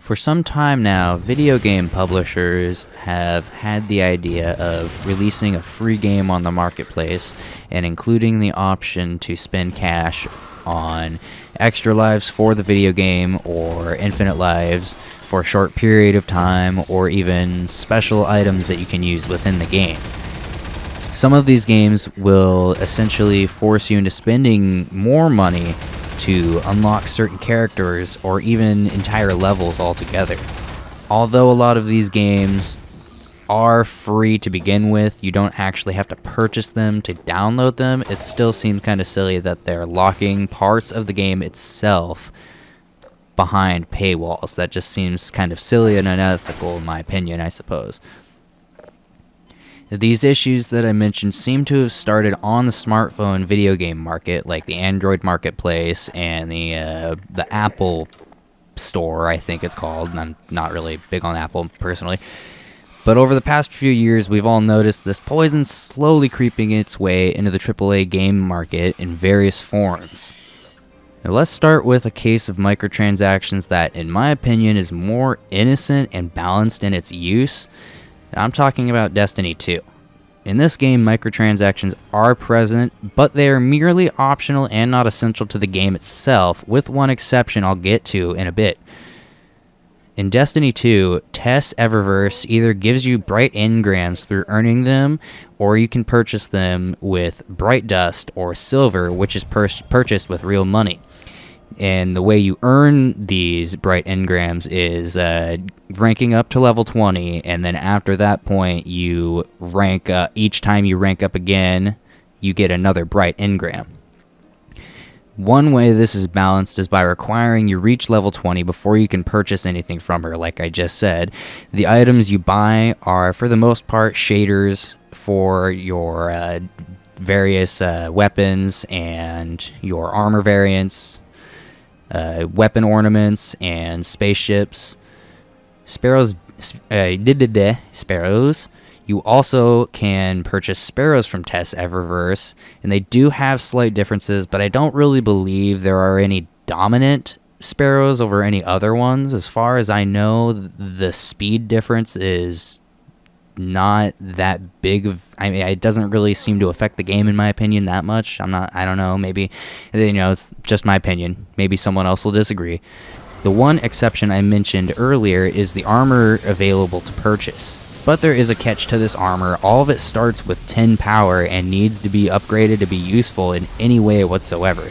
For some time now, video game publishers have had the idea of releasing a free game on the marketplace and including the option to spend cash on extra lives for the video game or infinite lives for a short period of time, or even special items that you can use within the game. Some of these games will essentially force you into spending more money to unlock certain characters or even entire levels altogether. Although a lot of these games are free to begin with, you don't actually have to purchase them to download them, it still seems kind of silly that they're locking parts of the game itself behind paywalls. That just seems kind of silly and unethical in my opinion, I suppose. These issues that I mentioned seem to have started on the smartphone video game market, like the Android marketplace and the Apple store, I think it's called, and I'm not really big on Apple personally. But over the past few years, we've all noticed this poison slowly creeping its way into the AAA game market in various forms. Now let's start with a case of microtransactions that, in my opinion, is more innocent and balanced in its use. I'm talking about Destiny 2. In this game, microtransactions are present, but they are merely optional and not essential to the game itself, with one exception I'll get to in a bit. In Destiny 2, TES Eververse either gives you bright engrams through earning them, or you can purchase them with bright dust or silver, which is purchased with real money. And the way you earn these bright engrams is ranking up to level 20, and then after that point, you rank each time you rank up again, you get another bright engram. One way this is balanced is by requiring you reach level 20 before you can purchase anything from her, like I just said. The items you buy are, for the most part, shaders for your various weapons and your armor variants, weapon ornaments, and spaceships. Sparrows. You also can purchase sparrows from TES Eververse, and they do have slight differences, but I don't really believe there are any dominant sparrows over any other ones. As far as I know, the speed difference is not that big of, I mean, it doesn't really seem to affect the game in my opinion that much. I don't know, maybe, it's just my opinion. Maybe someone else will disagree. The one exception I mentioned earlier is the armor available to purchase. But there is a catch to this armor. All of it starts with 10 power and needs to be upgraded to be useful in any way whatsoever.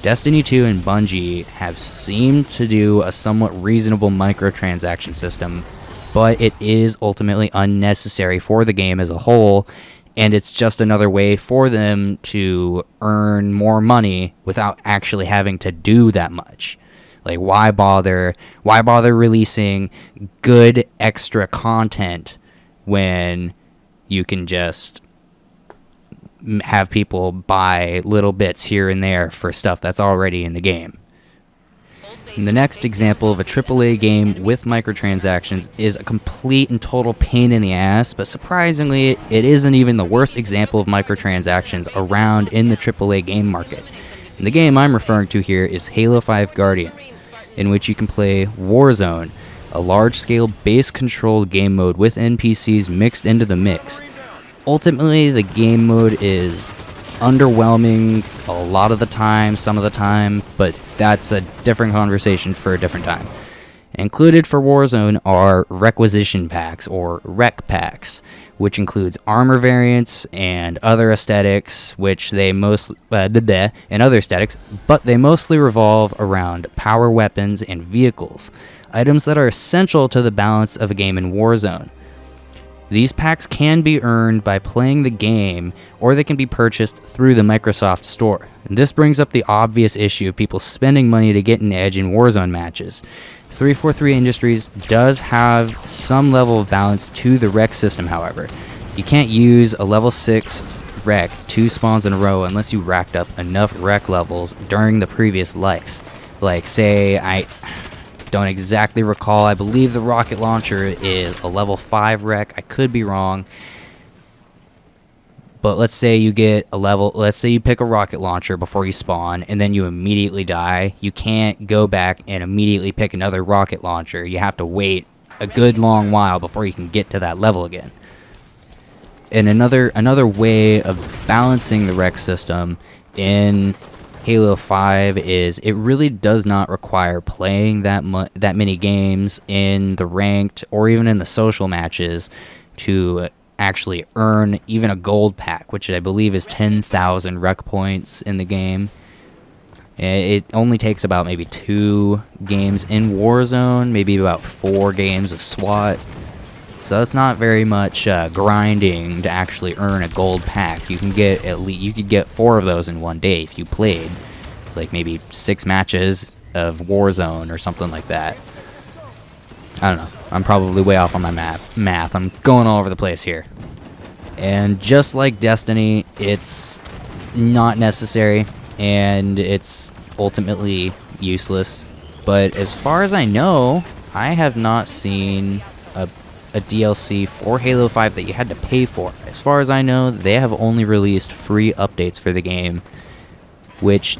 Destiny 2 and Bungie have seemed to do a somewhat reasonable microtransaction system, but it is ultimately unnecessary for the game as a whole, and it's just another way for them to earn more money without actually having to do that much. Like, why bother releasing good extra content when you can just have people buy little bits here and there for stuff that's already in the game? And the next example of a AAA game with microtransactions is a complete and total pain in the ass, but surprisingly, it isn't even the worst example of microtransactions around in the AAA game market. And the game I'm referring to here is Halo 5 Guardians, in which you can play Warzone, a large-scale base-controlled game mode with NPCs mixed into the mix. Ultimately, the game mode is underwhelming a lot of the time, some of the time, but that's a different conversation for a different time. Included for Warzone are requisition packs, or rec packs, which includes armor variants and other aesthetics, which they mostly and other aesthetics, but they mostly revolve around power weapons and vehicles, items that are essential to the balance of a game in Warzone. These packs can be earned by playing the game, or they can be purchased through the Microsoft Store. And this brings up the obvious issue of people spending money to get an edge in Warzone matches. 343 Industries does have some level of balance to the rec system, however. You can't use a level 6 rec 2 spawns in a row unless you racked up enough rec levels during the previous life. Like, say, I don't exactly recall, I believe the rocket launcher is a level 5 rec, I could be wrong. But let's say you get a level, let's say you pick a rocket launcher before you spawn, and then you immediately die. You can't go back and immediately pick another rocket launcher. You have to wait a good long while before you can get to that level again. And another way of balancing the rec system in Halo 5 is it really does not require playing that many games in the ranked or even in the social matches to actually earn even a gold pack, which I believe is 10,000 rec points in the game. It only takes about maybe 2 games in Warzone, maybe about 4 games of SWAT. So it's not very much grinding to actually earn a gold pack. You can get you could get 4 of those in one day if you played like maybe 6 matches of Warzone or something like that. I don't know. I'm probably way off on my math. I'm going all over the place here. And just like Destiny, it's not necessary and it's ultimately useless. But as far as I know, I have not seen a DLC for Halo 5 that you had to pay for. As far as I know, they have only released free updates for the game, which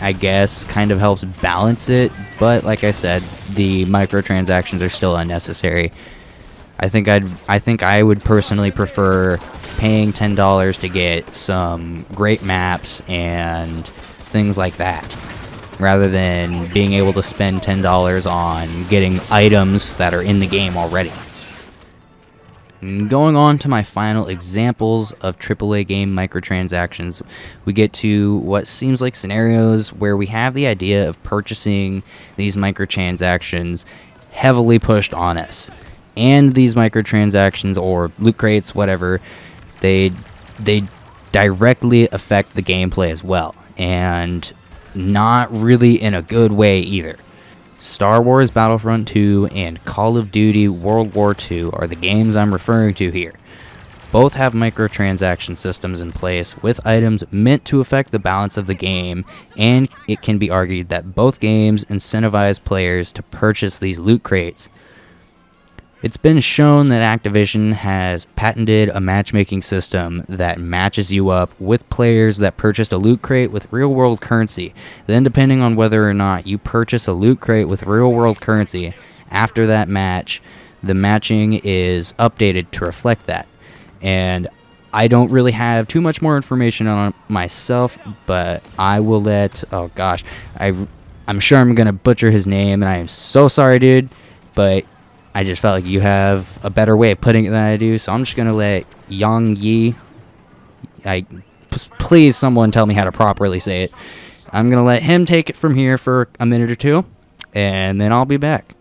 I guess kind of helps balance it, but like I said, the microtransactions are still unnecessary. I think I would personally prefer paying $10 to get some great maps and things like that, rather than being able to spend $10 on getting items that are in the game already. And going on to my final examples of AAA game microtransactions, we get to what seems like scenarios where we have the idea of purchasing these microtransactions heavily pushed on us. And these microtransactions, or loot crates, whatever, they directly affect the gameplay as well, and not really in a good way either. Star Wars Battlefront 2 and Call of Duty World War II are the games I'm referring to here. Both have microtransaction systems in place with items meant to affect the balance of the game, and it can be argued that both games incentivize players to purchase these loot crates. It's been shown that Activision has patented a matchmaking system that matches you up with players that purchased a loot crate with real-world currency. Then, depending on whether or not you purchase a loot crate with real-world currency, after that match, the matching is updated to reflect that. And I don't really have too much more information on it myself, but I will let... Oh, gosh. I'm sure I'm going to butcher his name, and I am so sorry, dude, but I just felt like you have a better way of putting it than I do, so I'm just going to let YongYea... Please, someone tell me how to properly say it. I'm going to let him take it from here for a minute or two, and then I'll be back.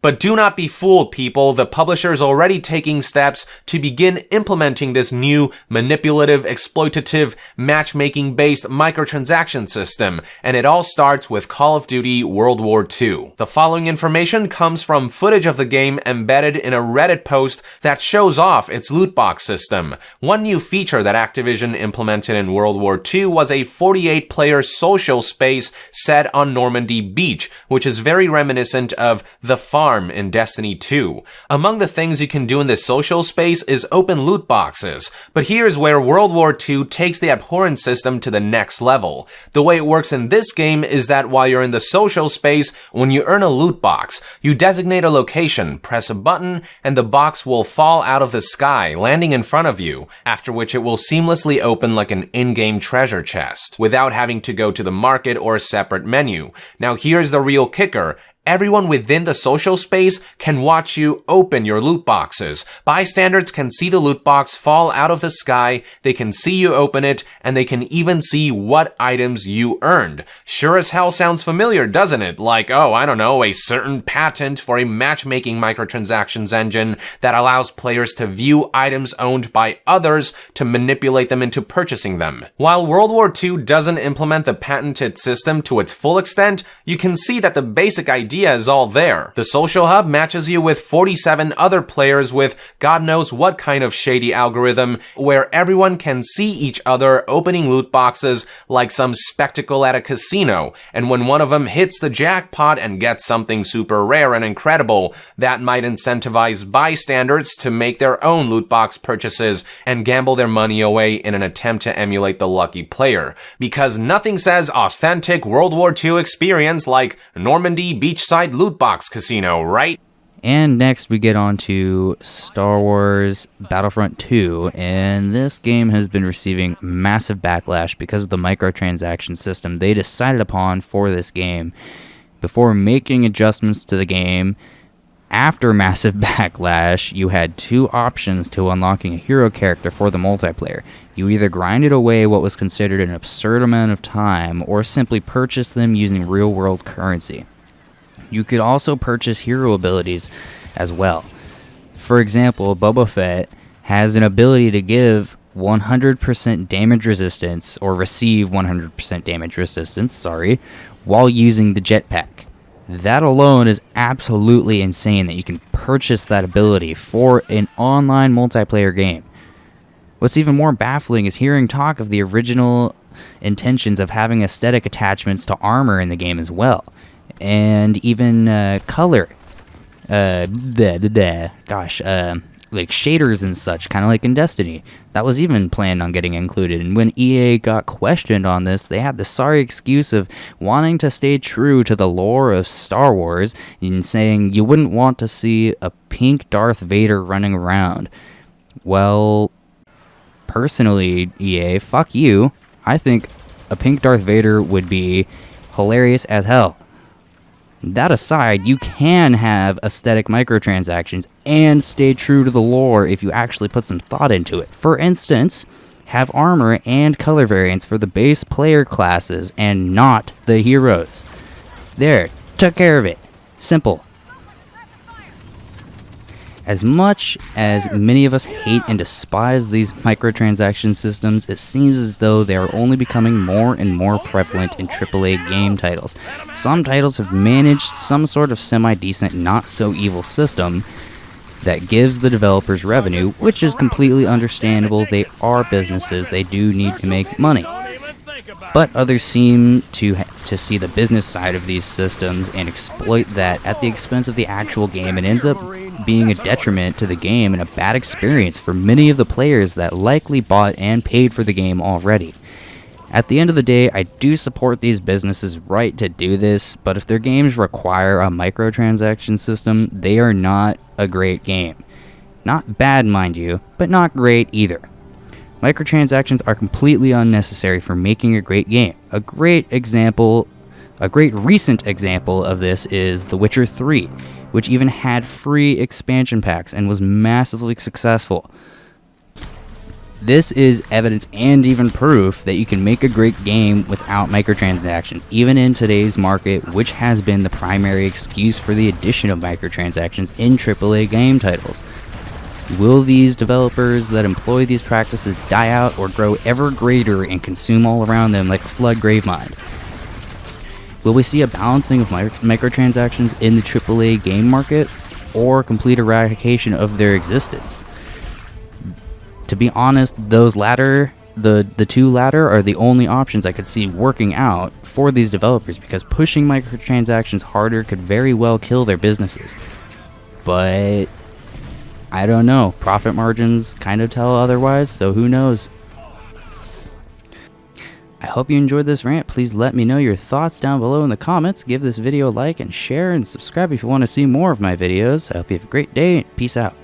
But do not be fooled, people. The publisher is already taking steps to begin implementing this new manipulative, exploitative, matchmaking-based microtransaction system, and it all starts with Call of Duty World War II. The following information comes from footage of the game embedded in a Reddit post that shows off its loot box system. One new feature that Activision implemented in World War II was a 48-player social space set on Normandy Beach, which is very reminiscent of the farm in Destiny 2. Among the things you can do in this social space is open loot boxes, but here's where World War II takes the abhorrent system to the next level. The way it works in this game is that while you're in the social space, when you earn a loot box, you designate a location, press a button, and the box will fall out of the sky, landing in front of you, after which it will seamlessly open like an in-game treasure chest, without having to go to the market or a separate menu. Now here's the real kicker. Everyone within the social space can watch you open your loot boxes. Bystanders can see the loot box fall out of the sky, they can see you open it, and they can even see what items you earned. Sure as hell sounds familiar, doesn't it? Like, oh, I don't know, a certain patent for a matchmaking microtransactions engine that allows players to view items owned by others to manipulate them into purchasing them. While World War II doesn't implement the patented system to its full extent, you can see that the basic idea idea is all there. The social hub matches you with 47 other players with God knows what kind of shady algorithm, where everyone can see each other opening loot boxes like some spectacle at a casino, and when one of them hits the jackpot and gets something super rare and incredible, that might incentivize bystanders to make their own loot box purchases and gamble their money away in an attempt to emulate the lucky player. Because nothing says authentic World War II experience like Normandy beachside loot box casino, right? And next we get on to Star Wars Battlefront 2, and this game has been receiving massive backlash because of the microtransaction system they decided upon for this game. Before making adjustments to the game, after massive backlash, you had two options to unlocking a hero character for the multiplayer. You either grinded away what was considered an absurd amount of time, or simply purchased them using real-world currency. You could also purchase hero abilities as well. For example, Boba Fett has an ability to give 100% damage resistance, or receive 100% damage resistance, while using the jetpack. That alone is absolutely insane that you can purchase that ability for an online multiplayer game. What's even more baffling is hearing talk of the original intentions of having aesthetic attachments to armor in the game as well. And even color. Like shaders and such, kind of like in Destiny. That was even planned on getting included. And when EA got questioned on this, they had the sorry excuse of wanting to stay true to the lore of Star Wars and saying you wouldn't want to see a pink Darth Vader running around. Well, personally, EA, fuck you. I think a pink Darth Vader would be hilarious as hell. That aside, you can have aesthetic microtransactions and stay true to the lore if you actually put some thought into it. For instance, have armor and color variants for the base player classes and not the heroes. There, took care of it. Simple. As much as many of us hate and despise these microtransaction systems, it seems as though they are only becoming more and more prevalent in AAA game titles. Some titles have managed some sort of semi-decent, not-so-evil system that gives the developers revenue, which is completely understandable. They are businesses, they do need to make money. But others seem to see the business side of these systems and exploit that at the expense of the actual game, and ends up being a detriment to the game and a bad experience for many of the players that likely bought and paid for the game already. At the end of the day, I do support these businesses' right to do this, but if their games require a microtransaction system, they are not a great game. Not bad, mind you, but not great either. Microtransactions are completely unnecessary for making a great game. A great recent example of this is The Witcher 3, which even had free expansion packs and was massively successful. This is evidence and even proof that you can make a great game without microtransactions, even in today's market, which has been the primary excuse for the addition of microtransactions in AAA game titles. Will these developers that employ these practices die out or grow ever greater and consume all around them like a flood gravemind? Will we see a balancing of microtransactions in the AAA game market, or complete eradication of their existence? To be honest, those latter, the two latter, are the only options I could see working out for these developers, because pushing microtransactions harder could very well kill their businesses. But I don't know. Profit margins kind of tell otherwise, so who knows? I hope you enjoyed this rant. Please let me know your thoughts down below in the comments. Give this video a like and share, and subscribe if you want to see more of my videos. I hope you have a great day. Peace out.